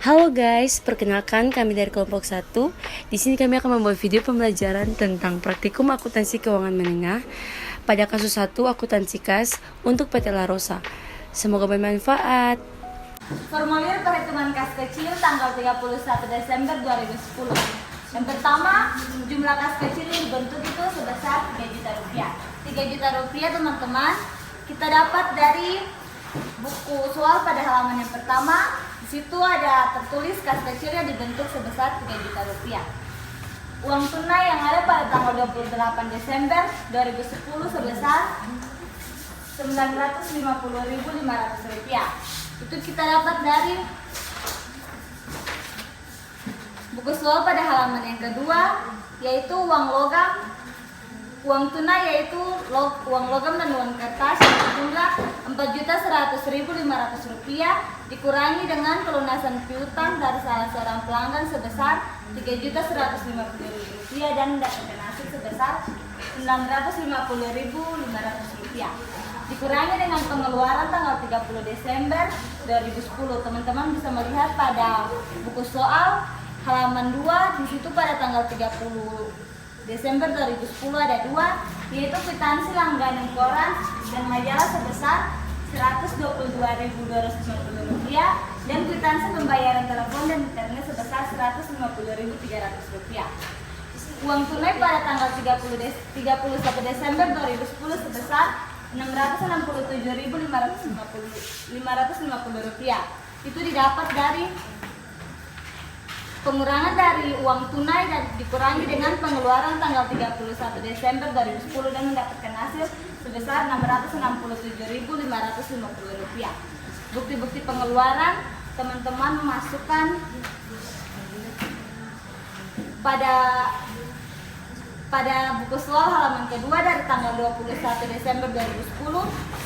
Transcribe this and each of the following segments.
Halo guys, perkenalkan kami dari kelompok 1. Di sini kami akan membuat video pembelajaran tentang praktikum akuntansi keuangan menengah pada kasus 1 akuntansi kas untuk PT La Rosa. Semoga bermanfaat. Formulir perhitungan kas kecil tanggal 31 Desember 2010. Yang pertama, jumlah kas kecil yang dibentuk itu sebesar 3 juta rupiah. 3 juta rupiah teman-teman kita dapat dari buku soal pada halaman yang pertama. Di situ ada tertulis kas kecil yang dibentuk sebesar 3 juta rupiah. Uang tunai yang ada pada tanggal 28 Desember 2010 sebesar 950.500 rupiah. Itu kita dapat dari buku soal pada halaman yang kedua, yaitu uang logam. Uang tunai yaitu uang logam dan uang kertas yang berjumlah 4.100.500 rupiah dikurangi dengan pelunasan piutang dari salah seorang pelanggan sebesar 3.150.000 rupiah dan mendapatkan hasil sebesar 950.500 rupiah. Dikurangi dengan pengeluaran tanggal 30 Desember 2010. Teman-teman bisa melihat pada buku soal halaman 2, di situ pada tanggal 30 Desember 2010 ada 2, yaitu kwitansi langganan koran dan majalah sebesar 122.250 rupiah dan kwitansi pembayaran telepon dan internet sebesar 150.300 rupiah. Uang tunai pada tanggal 31 Desember 2010 sebesar 667.550 rupiah. Itu didapat dari pengurangan dari uang tunai dan dikurangi dengan pengeluaran tanggal 31 Desember 2010 dan mendapatkan hasil sebesar 667.550 rupiah. Bukti-bukti pengeluaran teman-teman memasukkan pada buku soal halaman kedua dari tanggal 21 Desember 2010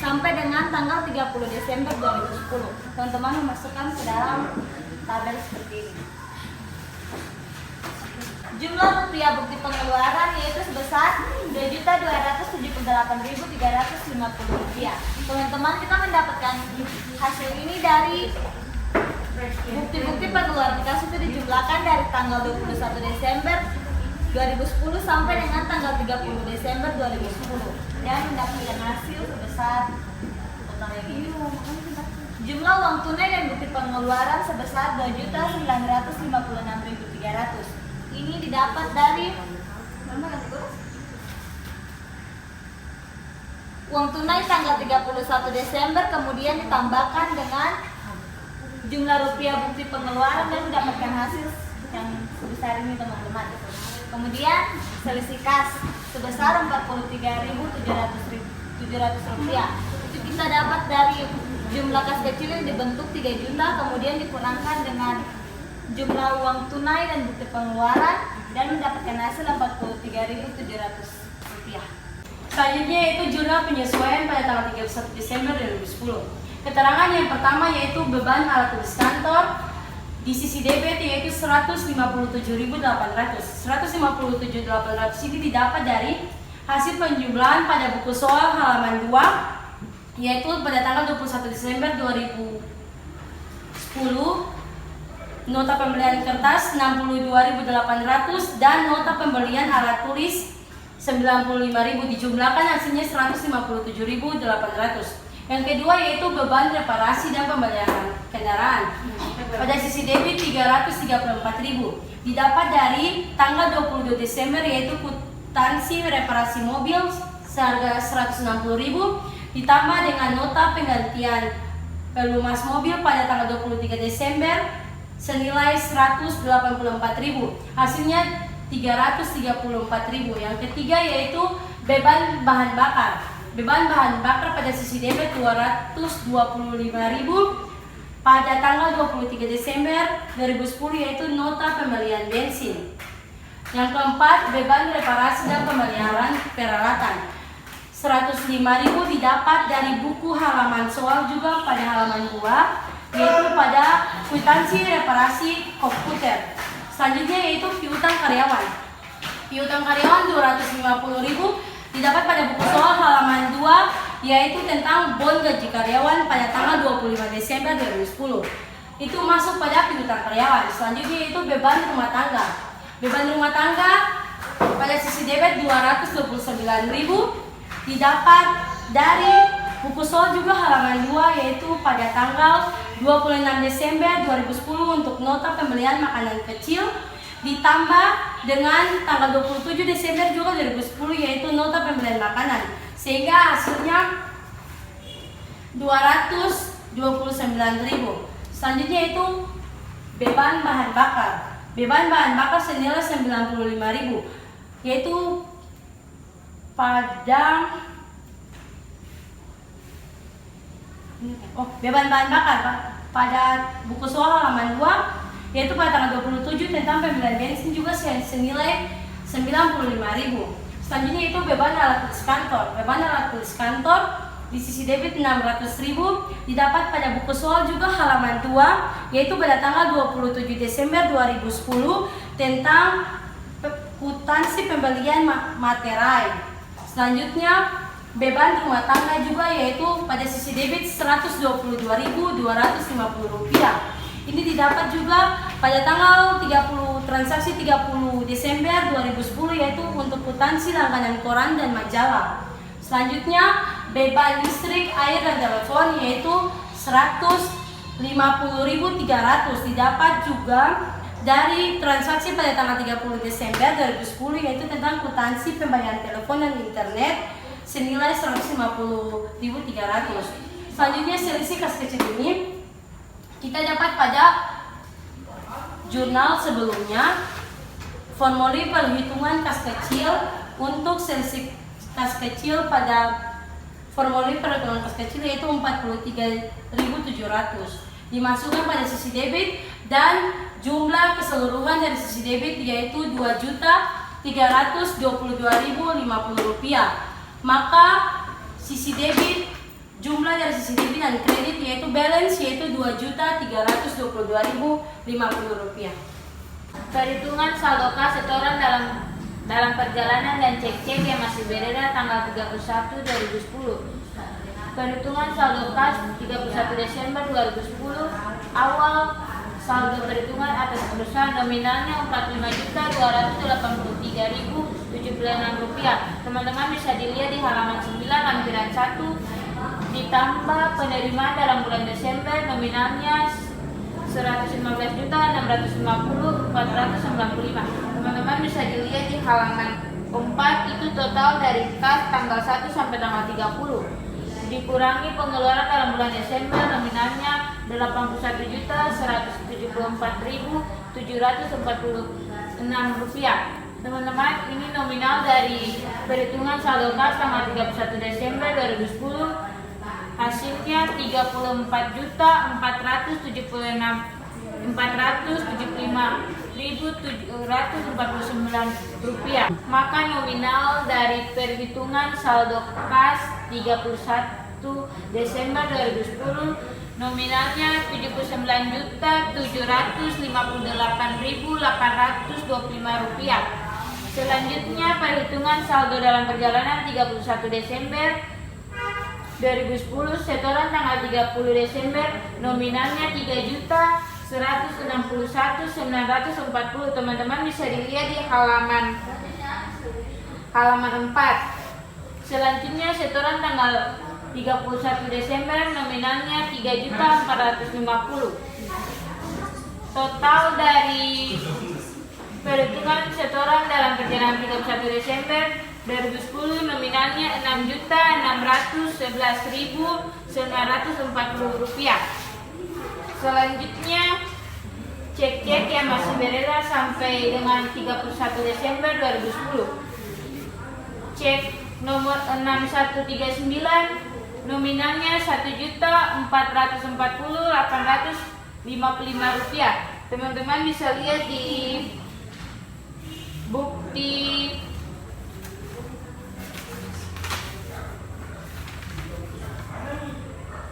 sampai dengan tanggal 30 Desember 2010. Teman-teman memasukkan ke dalam tabel seperti ini. Jumlah rupiah bukti pengeluaran yaitu sebesar 2.278.350 rupiah. Teman-teman, kita mendapatkan hasil ini dari bukti-bukti pengeluaran kas itu dijumlahkan dari tanggal 21 Desember 2010 sampai dengan tanggal 30 Desember 2010 dan mendapatkan hasil sebesar jumlah uang tunai dan bukti pengeluaran sebesar 2.956.300. Ini didapat dari uang tunai tanggal 31 Desember kemudian ditambahkan dengan jumlah rupiah bukti pengeluaran dan mendapatkan hasil yang sebesar ini teman-teman. Kemudian selisih kas sebesar 43.700 rupiah. Itu kita dapat dari jumlah kas kecil yang dibentuk 3 juta kemudian dikurangkan dengan jumlah uang tunai dan bukti pengeluaran dan mendapatkan hasil 43.700 rupiah. Selanjutnya yaitu jurnal penyesuaian pada tanggal 31 Desember 2010. Keterangan yang pertama yaitu beban alat tulis kantor di sisi debit yaitu 157.800. 157.800 ini didapat dari hasil penjumlahan pada buku soal halaman 2 yaitu pada tanggal 21 Desember 2010. Nota pembelian kertas 62.800 dan nota pembelian alat tulis 95.000 dijumlahkan hasilnya 157.800. Yang kedua yaitu beban reparasi dan pemeliharaan kendaraan. Pada sisi debit 334.000 didapat dari tanggal 22 Desember yaitu kwitansi reparasi mobil seharga 160.000 ditambah dengan nota penggantian pelumas mobil pada tanggal 23 Desember senilai 184.000, hasilnya 334.000. Yang ketiga yaitu beban bahan bakar. Beban bahan bakar pada sisi debit 225.000 pada tanggal 23 Desember 2010 yaitu nota pembelian bensin. Yang keempat beban reparasi dan pemeliharaan peralatan 105.000 didapat dari buku halaman soal juga pada halaman 2 yaitu pada kwitansi reparasi komputer. Selanjutnya yaitu piutang karyawan. Piutang karyawan 250.000 didapat pada buku soal halaman 2 yaitu tentang bon gaji karyawan pada tanggal 25 Desember 2010. itu masuk pada piutang karyawan. Selanjutnya itu beban rumah tangga. Beban rumah tangga pada sisi debit 229.000 didapat dari buku soal juga halaman 2, yaitu pada tanggal 26 Desember 2010 untuk nota pembelian makanan kecil, ditambah dengan tanggal 27 Desember juga 2010 yaitu nota pembelian makanan, sehingga hasilnya 229.000. Selanjutnya itu beban bahan bakar. Beban bahan bakar senilai 95.000, yaitu pada beban bahan bakar pada buku soal halaman 2, yaitu pada tanggal 27 tentang pembelian bensin juga senilai 95.000. Selanjutnya itu beban alat tulis kantor. Beban alat tulis kantor di sisi debit 600.000 didapat pada buku soal juga halaman 2, yaitu pada tanggal 27 Desember 2010 tentang akuntansi pembelian materai. Selanjutnya beban rumah tangga juga, yaitu pada sisi debit Rp122.250. Ini didapat juga pada tanggal 30 transaksi 30 Desember 2010, yaitu untuk akuntansi langganan koran dan majalah. Selanjutnya beban listrik, air dan telepon, yaitu Rp150.300 didapat juga dari transaksi pada tanggal 30 Desember 2010, yaitu tentang akuntansi pembayaran telepon dan internet senilai Rp150.300. Selanjutnya selisih kas kecil ini kita dapat pada jurnal sebelumnya. Formulir perhitungan kas kecil untuk selisih kas kecil pada formulir perhitungan kas kecil yaitu 43.700 dimasukkan pada sisi debit, dan jumlah keseluruhan dari sisi debit yaitu Rp2.322.050. Maka sisi debit, jumlah dari sisi debit dan kredit yaitu balance yaitu Rp2.322.050. Perhitungan saldo kas setoran dalam perjalanan dan cek-cek yang masih beredar tanggal 31 2010. Perhitungan saldo kas 31 Desember 2010. Awal saldo perhitungan atas perusahaan nominalnya Rp45.083.076. Teman-teman bisa dilihat di halaman 9 lampiran 1. Ditambah penerimaan dalam bulan Desember nominalnya Rp115.650.495. Teman-teman bisa dilihat di halaman 4, itu total dari kas tanggal 1 sampai tanggal 30. Dikurangi pengeluaran dalam bulan Desember nominalnya Rp84.174.746. Teman-teman, ini nominal dari perhitungan saldo kas tanggal 31 Desember 2010. Hasilnya Rp34.475.749. Maka nominal dari perhitungan saldo kas 31 Desember 2010 nominalnya Rp79.758.825. Selanjutnya perhitungan saldo dalam perjalanan 31 Desember 2010 setoran tanggal 30 Desember nominalnya Rp3.161.940. Teman-teman bisa dilihat di halaman 4. Selanjutnya setoran tanggal 31 Desember nominalnya Rp3.450. Total dari perhitungan setoran dalam perjalanan 31 Desember 2010 nominalnya Rp6.611.940. Selanjutnya cek-cek yang masih beredar sampai dengan 31 Desember 2010. Cek nomor 6139 nominalnya Rp1.440.855. Teman-teman bisa lihat di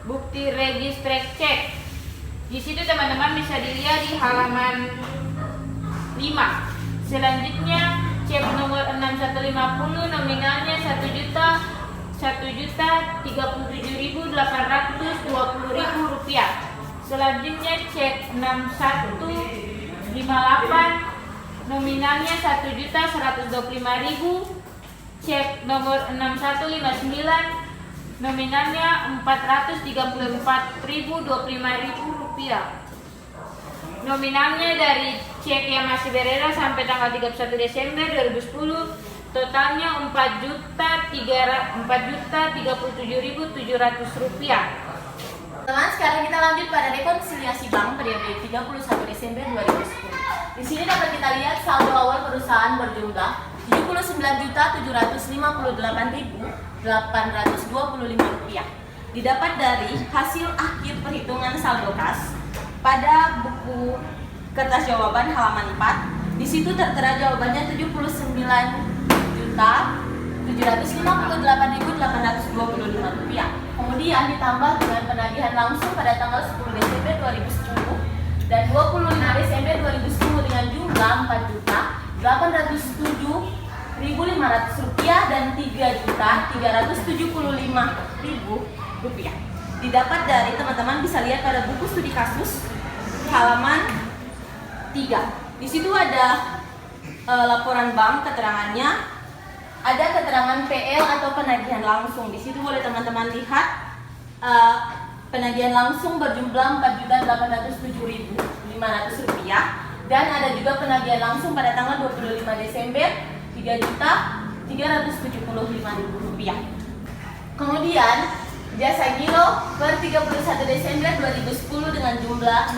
bukti register cek. Di situ teman-teman bisa dilihat di halaman 5. Selanjutnya cek nomor 6150 nominalnya Rp1.137.820.000. Selanjutnya cek 6158 nominalnya 1.125.000. Cek nomor 6159 nominalnya 434.025.000 rupiah. Nominalnya dari cek yang masih beredar sampai tanggal 31 Desember 2010 totalnya 4.037.700 rupiah. Teman, sekarang kita lanjut pada rekonsiliasi bank periode 31 Desember 2010. Di sini dapat kita lihat saldo awal perusahaan berjumlah 79.758.825 rupiah. Didapat dari hasil akhir perhitungan saldo kas pada buku kertas jawaban halaman 4. Di situ tertera jawabannya 79.758.825 rupiah. Kemudian ditambah dengan penagihan langsung pada tanggal 10 Desember 2010 dan 25 Desember 2010 dengan jumlah 4.807.500 rupiah dan 3.375.000 rupiah. Didapat dari, teman-teman bisa lihat pada buku studi kasus halaman 3. Di situ ada laporan bank, keterangannya ada keterangan PL atau penagihan langsung. Di situ boleh teman-teman lihat penagihan langsung berjumlah 4.807.500 rupiah dan ada juga penagihan langsung pada tanggal 25 Desember 3.375.000 rupiah. Kemudian jasa giro per 31 Desember 2010 dengan jumlah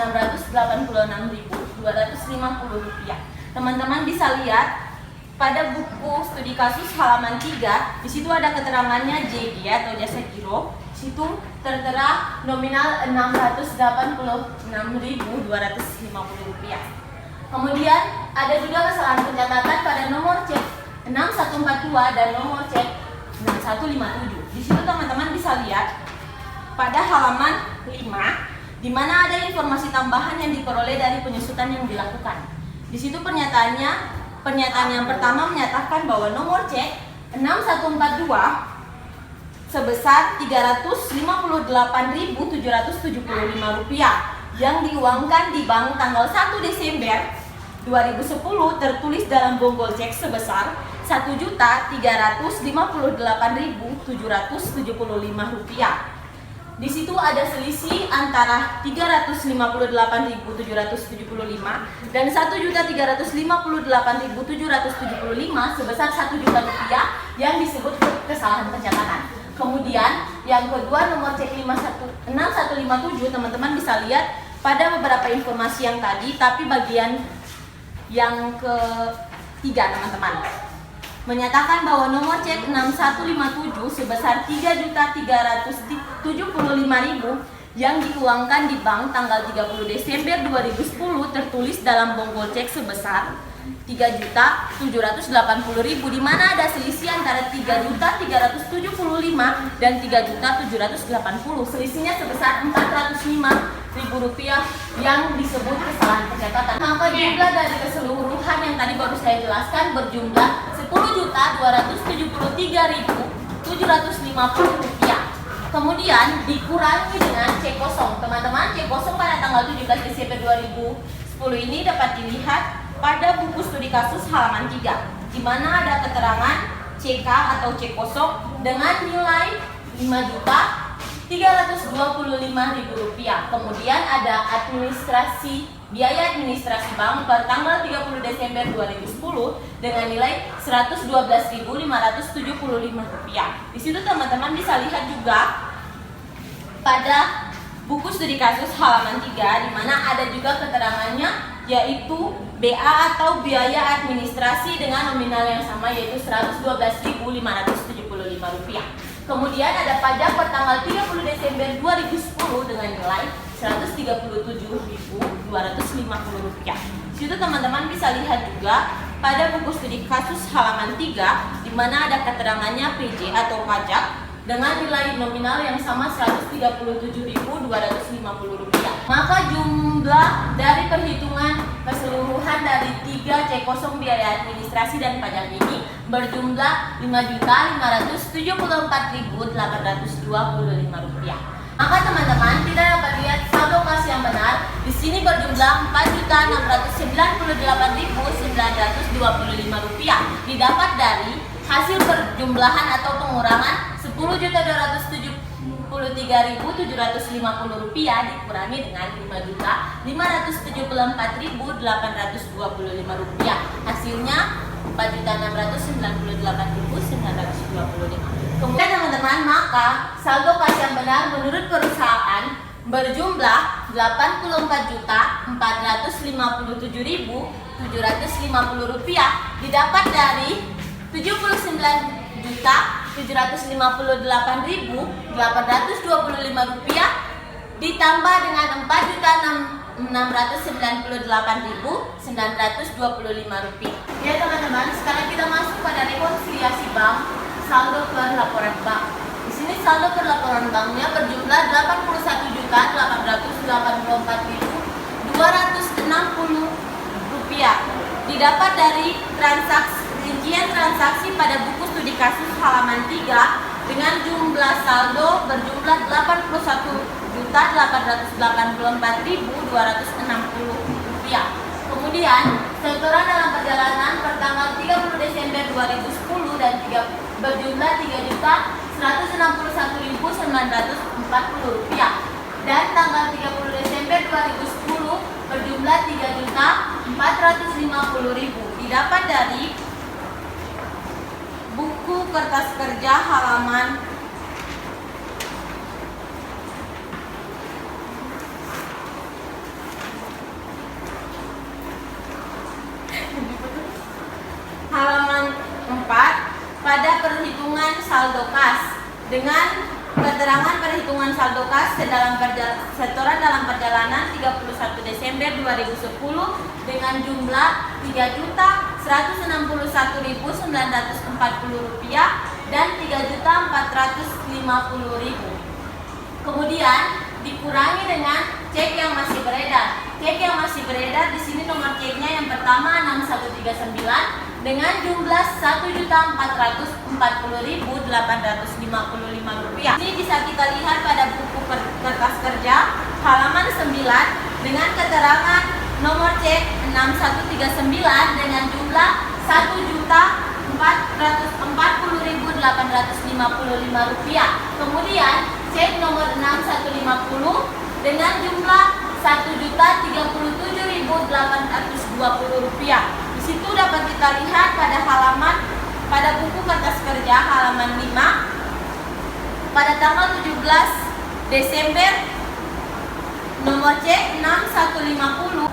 686.250 rupiah. Teman-teman bisa lihat pada buku studi kasus halaman 3, di situ ada keterangannya JG atau jasa giro. Di situ tertera nominal 686.250 rupiah. Kemudian ada juga kesalahan pencatatan pada nomor cek 6142 dan nomor cek 6157. Di situ teman-teman bisa lihat pada halaman 5 di mana ada informasi tambahan yang diperoleh dari penyusutan yang dilakukan. Di situ pernyataan yang pertama menyatakan bahwa nomor cek 6142 sebesar Rp358.775 yang diuangkan di bank tanggal 1 Desember 2010 tertulis dalam bonggol cek sebesar Rp1.358.775. Di situ ada selisih antara 358.775 dan 1.358.775 sebesar Rp1.000.000 yang disebut kesalahan pencatatan. Kemudian yang kedua nomor cek 6157, teman-teman bisa lihat pada beberapa informasi yang tadi, tapi bagian yang ketiga teman-teman menyatakan bahwa nomor cek 6157 sebesar Rp3.375.000 yang dituangkan di bank tanggal 30 Desember 2010 tertulis dalam bonggol cek sebesar Rp3.780.000 di mana ada selisih antara Rp3.375 dan Rp3.780. Selisihnya sebesar Rp405.000 yang disebut kesalahan pencatatan. Maka jumlah dari keseluruhan yang tadi baru saya jelaskan berjumlah Rp10.273.750. Kemudian dikurangi dengan cek kosong. Teman-teman, cek kosong pada tanggal 17 Desember 2010 ini dapat dilihat pada buku studi kasus halaman 3, di mana ada keterangan CK atau cek kosong dengan nilai Rp5.325.000. Kemudian ada biaya administrasi bank per tanggal 30 Desember 2010 dengan nilai Rp112.575. Di situ teman-teman bisa lihat juga pada buku studi kasus halaman 3 di mana ada juga keterangannya yaitu BA atau biaya administrasi dengan nominal yang sama yaitu Rp112.575. Kemudian ada pajak per tanggal 30 Desember 2010 dengan nilai Rp137.250. Di situ teman-teman bisa lihat juga pada buku studi kasus halaman 3 di mana ada keterangannya PJ atau pajak dengan nilai nominal yang sama Rp137.250. Maka jumlah dari perhitungan keseluruhan dari 3 cek kosong biaya administrasi dan pajak ini berjumlah Rp5.574.825. Maka teman-teman tidak dapat lihat saldo kas yang benar di sini berjumlah Rp4.698.925 didapat dari hasil perjumlahan atau pengurangan Rp10.273.750 dikurangi dengan Rp5.574.825. Hasilnya Rp4.698.925. Kemudian teman-teman, maka saldo kas yang benar menurut perusahaan berjumlah Rp89.457.750 didapat dari Rp79.758.825 ditambah dengan Rp4.698.925. Ya teman-teman, sekarang kita masuk pada rekonsiliasi bank saldo per laporan bank. Di sini saldo per laporan banknya berjumlah Rp81.884.260 didapat dari rincian transaksi pada buku studi kasus halaman 3 dengan jumlah saldo berjumlah Rp81.884.260. Kemudian setoran dalam perjalanan pertanggal 30 Desember 2010 dan berjumlah Rp3.161.940 dan tanggal 30 Desember 2010 berjumlah Rp3.450.000 didapat dari buku kertas kerja halaman halaman 4 pada perhitungan saldo kas dengan keterangan perhitungan saldo kas setoran dalam perjalanan 31 Desember 2010 dengan jumlah Rp3.161.940 dan Rp3.450.000. Kemudian dikurangi dengan cek yang masih beredar. Cek yang masih beredar di sini nomor ceknya yang pertama 6139 dengan jumlah Rp1.440.855. Ini bisa kita lihat pada buku kertas kerja halaman 9 dengan keterangan nomor cek 6139 dengan jumlah Rp1.440.855. Kemudian cek nomor 6150 dengan jumlah Rp1.037.820. Di situ dapat kita lihat pada buku kertas kerja halaman 5 pada tanggal 17 Desember nomor cek 6150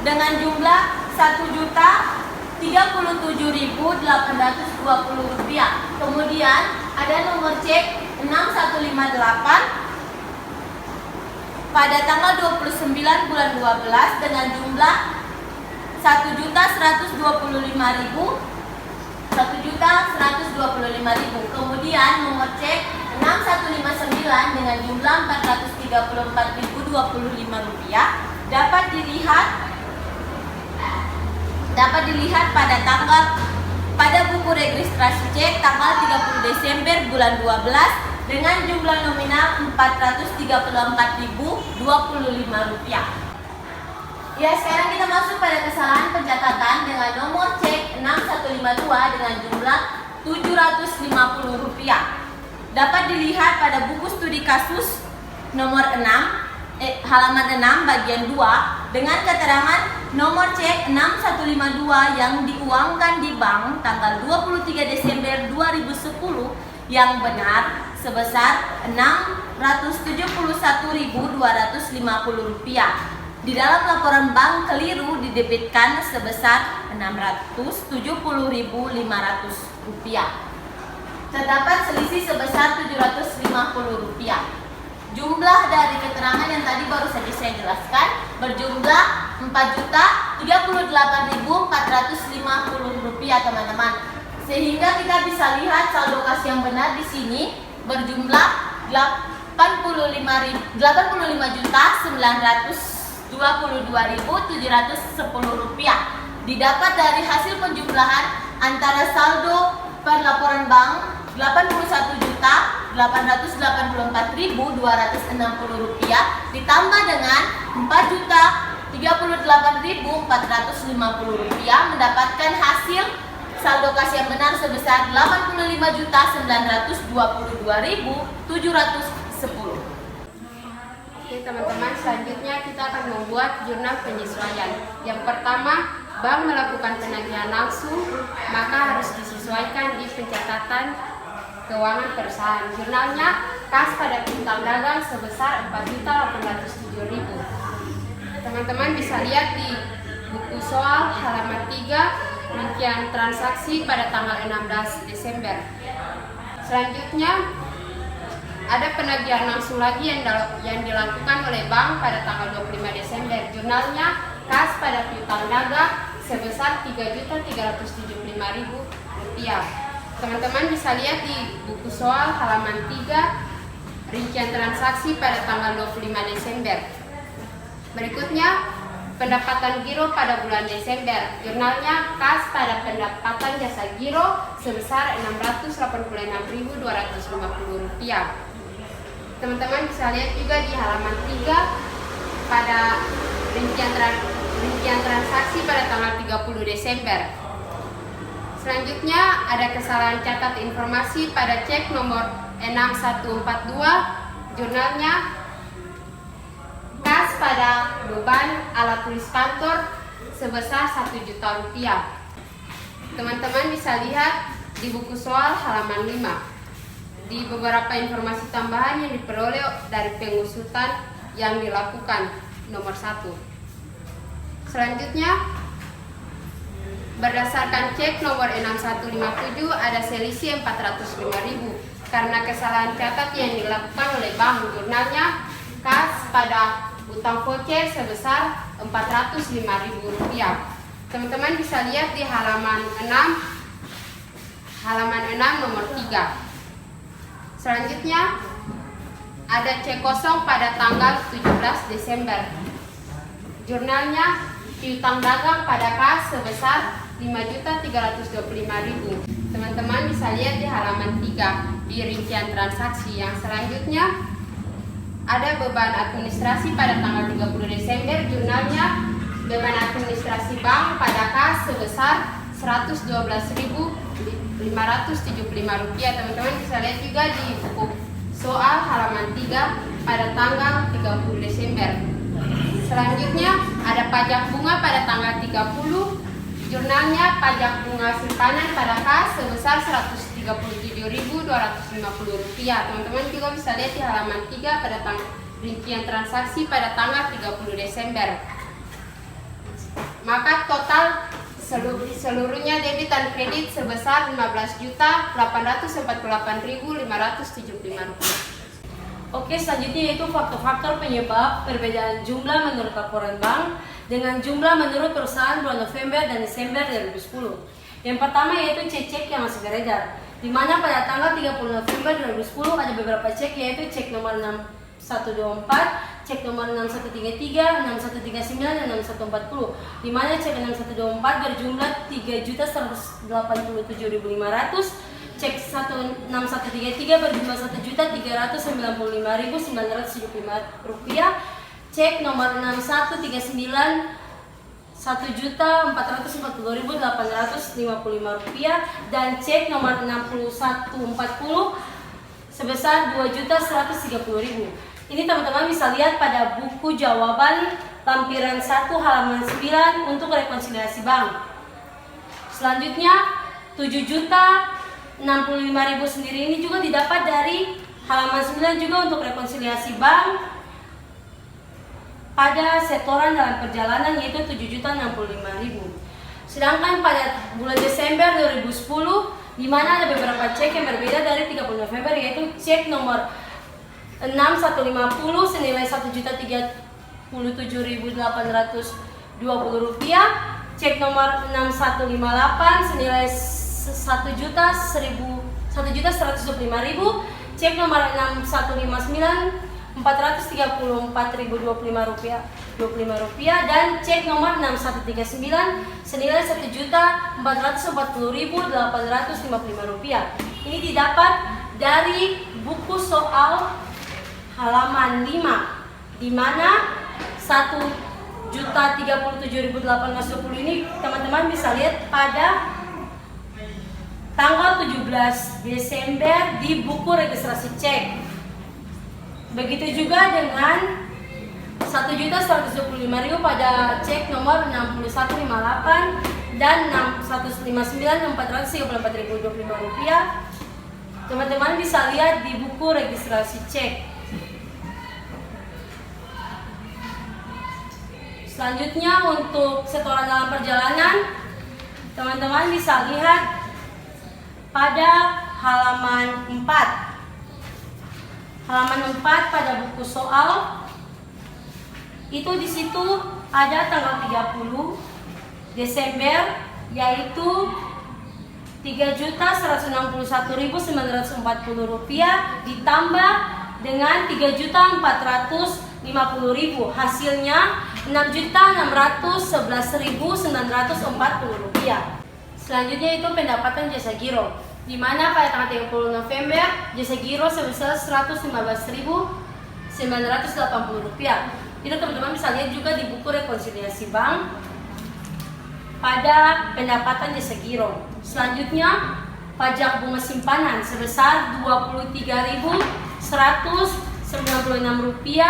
dengan jumlah Rp1.037.820. Kemudian ada nomor cek 6158 pada tanggal 29 bulan 12 dengan jumlah Rp1.125.000. Kemudian nomor cek 6159 dengan jumlah Rp434.025 dapat dilihat pada buku registrasi cek tanggal 30 Desember bulan 12 dengan jumlah nominal Rp434.025. Ya, sekarang kita masuk pada kesalahan pencatatan dengan nomor cek 6152 dengan jumlah Rp750. Dapat dilihat pada buku studi kasus nomor 6 halaman 6 bagian 2 dengan keterangan nomor cek 6152 yang diuangkan di bank tanggal 23 Desember 2010 yang benar sebesar Rp671.250. Di dalam laporan bank keliru didebitkan sebesar Rp670.500. Terdapat selisih sebesar Rp750. Jumlah dari keterangan yang tadi baru saja saya jelaskan berjumlah Rp4.038.450, teman-teman. Sehingga kita bisa lihat saldo kas yang benar di sini berjumlah Rp85.922.710 didapat dari hasil penjumlahan antara saldo per laporan bank Rp81 Rp884.260 ditambah dengan Rp4.038.450 mendapatkan hasil saldo kas yang benar sebesar Rp85.922.710. Oke teman-teman, selanjutnya kita akan membuat jurnal penyesuaian. Yang pertama, bank melakukan penagihan langsung, maka harus disesuaikan di pencatatan keuangan perusahaan. Jurnalnya kas pada piutang dagang sebesar Rp4.807.000. Teman-teman bisa lihat di buku soal halaman 3, rincian transaksi pada tanggal 16 Desember. Selanjutnya, ada penagihan langsung lagi yang dilakukan oleh bank pada tanggal 25 Desember. Jurnalnya kas pada piutang dagang sebesar Rp3.375.000. Teman-teman bisa lihat di buku soal halaman 3, rincian transaksi pada tanggal 25 Desember. Berikutnya, pendapatan giro pada bulan Desember. Jurnalnya kas pada pendapatan jasa giro sebesar Rp686.250. Teman-teman bisa lihat juga di halaman 3 pada rincian transaksi pada tanggal 30 Desember. Selanjutnya ada kesalahan catat informasi pada cek nomor 6142. Jurnalnya kas pada beban alat tulis kantor sebesar Rp1 juta. Teman-teman bisa lihat di buku soal halaman 5. Di beberapa informasi tambahan yang diperoleh dari pengusutan yang dilakukan nomor 1. Selanjutnya, berdasarkan cek nomor 6157 ada selisih Rp405.000 karena kesalahan catat yang dilakukan oleh bank. Jurnalnya kas pada utang voucher sebesar Rp405.000. Teman-teman bisa lihat di halaman 6 nomor 3. Selanjutnya ada cek kosong pada tanggal 17 Desember. Jurnalnya piutang dagang pada kas sebesar Rp5.325.000. Teman-teman bisa lihat di halaman 3 di rincian transaksi. Yang selanjutnya ada beban administrasi pada tanggal 30 Desember. Jurnalnya beban administrasi bank pada kas sebesar Rp112.575. Teman-teman bisa lihat juga di buku soal halaman 3 pada tanggal 30 Desember. Selanjutnya ada pajak bunga pada tanggal 30. Jurnalnya pajak bunga simpanan pada kas sebesar Rp137.250. Teman-teman juga bisa lihat di halaman 3 pada rincian transaksi pada tanggal 30 Desember. Maka total seluruhnya debit dan kredit sebesar Rp15.848.575. Oke, selanjutnya yaitu faktor-faktor penyebab perbedaan jumlah menurut laporan bank dengan jumlah menurut perusahaan bulan November dan Desember 2010. Yang pertama yaitu cek yang masih beredar, di mana pada tanggal 30 November 2010 ada beberapa cek, yaitu cek nomor 6124, cek nomor 6133, 6139, dan 6140. Di mana cek 6124 berjumlah Rp3.187.500, cek 6133 berjumlah Rp1.395.975, cek nomor 6139 Rp1.440.855, dan cek nomor 6140 sebesar Rp2.130.000. Ini teman-teman bisa lihat pada buku jawaban lampiran 1 halaman 9 untuk rekonsiliasi bank. Selanjutnya Rp7.065.000 sendiri ini juga didapat dari halaman 9 juga untuk rekonsiliasi bank pada setoran dalam perjalanan, yaitu Rp7.065.000. Sedangkan pada bulan Desember 2010, di mana ada beberapa cek yang berbeda dari 30 November, yaitu cek nomor 6150 senilai Rp1.037.820, cek nomor 6158 senilai Rp1.125.000, cek nomor 6159 Rp434.025, dan cek nomor 6139 senilai Rp1.440.855. Ini didapat dari buku soal halaman 5, di mana 1.037.820 ini teman-teman bisa lihat pada tanggal 17 Desember di buku registrasi cek. Begitu juga dengan 1.125.000 pada cek nomor 6158 dan 159.434.025 rupiah. Teman-teman bisa lihat di buku registrasi cek. Selanjutnya untuk setoran dalam perjalanan, teman-teman bisa lihat pada halaman 4. Halaman 4 pada buku soal itu di situ ada tanggal 30 Desember yaitu Rp3.161.940 ditambah dengan Rp3.450.000, hasilnya Rp6.611.940. Selanjutnya itu pendapatan jasa giro, di mana pada tanggal 30 November jasa giro sebesar Rp115.980. Itu teman-teman bisa lihat juga di buku rekonsiliasi bank pada pendapatan jasa giro. Selanjutnya pajak bunga simpanan sebesar Rp23.196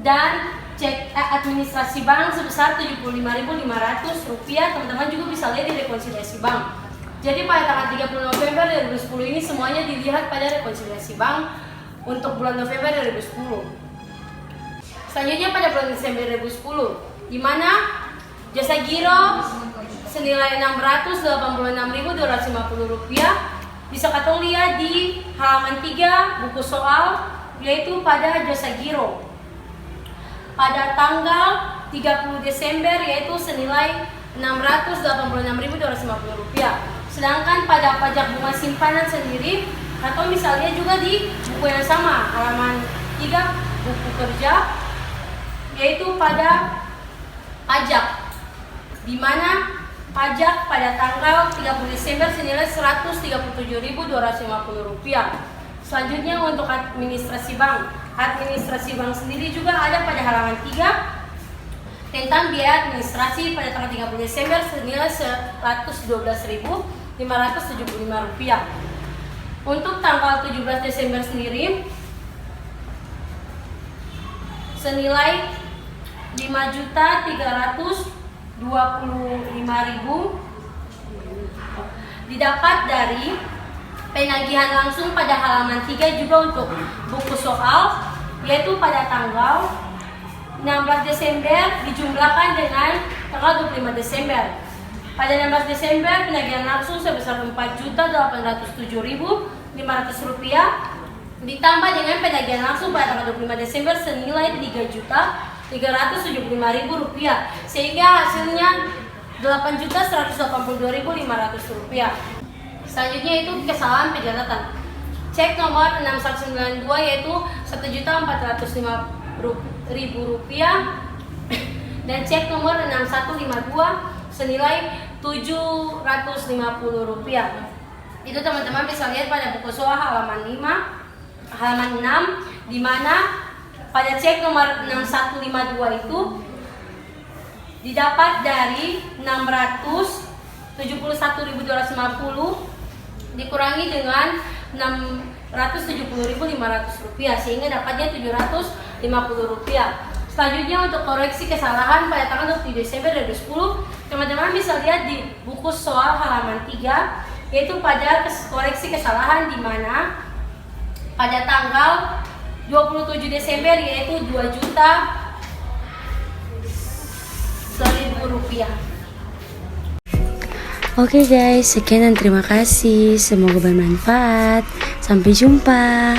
dan cek administrasi bank sebesar Rp75.500. Teman-teman juga bisa lihat di rekonsiliasi bank. Jadi pada tanggal 30 November 2010 ini semuanya dilihat pada rekonsiliasi bank untuk bulan November 2010. Selanjutnya pada bulan Desember 2010, di mana jasa giro senilai Rp686.250 bisa katong lihat di halaman 3 buku soal, yaitu pada jasa giro pada tanggal 30 Desember yaitu senilai Rp686.250. Sedangkan pada pajak bunga simpanan sendiri atau misalnya juga di buku yang sama halaman 3 buku kerja, yaitu pada pajak, di mana pajak pada tanggal 30 Desember senilai Rp137.250. Selanjutnya untuk administrasi bank. Administrasi bank sendiri juga ada pada halaman 3 tentang biaya administrasi pada tanggal 30 Desember senilai Rp112.575. Untuk tanggal 17 Desember sendiri senilai Rp5.325.000 didapat dari penagihan langsung pada halaman 3 juga untuk buku soal, yaitu pada tanggal 16 Desember dijumlahkan dengan tanggal 25 Desember. Pada 16 Desember penagihan langsung sebesar Rp4.807.500 ditambah dengan penagihan langsung pada tanggal 25 Desember senilai Rp3.375.000, sehingga hasilnya Rp8.182.500. Selanjutnya itu kesalahan pencatatan. Cek nomor 6192 yaitu Rp1.405.000 dan cek nomor 6152 senilai Rp750. Itu teman-teman bisa lihat pada buku soal halaman 6, di mana pada cek nomor 6152 itu didapat dari Rp671.250 dikurangi dengan Rp670.500 sehingga dapatnya Rp750. Selanjutnya untuk koreksi kesalahan pada tanggal 27 Desember 2010, teman-teman bisa lihat di buku soal halaman 3, yaitu pada koreksi kesalahan di mana pada tanggal 27 Desember yaitu Rp2.100.000. Oke guys, sekian dan terima kasih. Semoga bermanfaat. Sampai jumpa.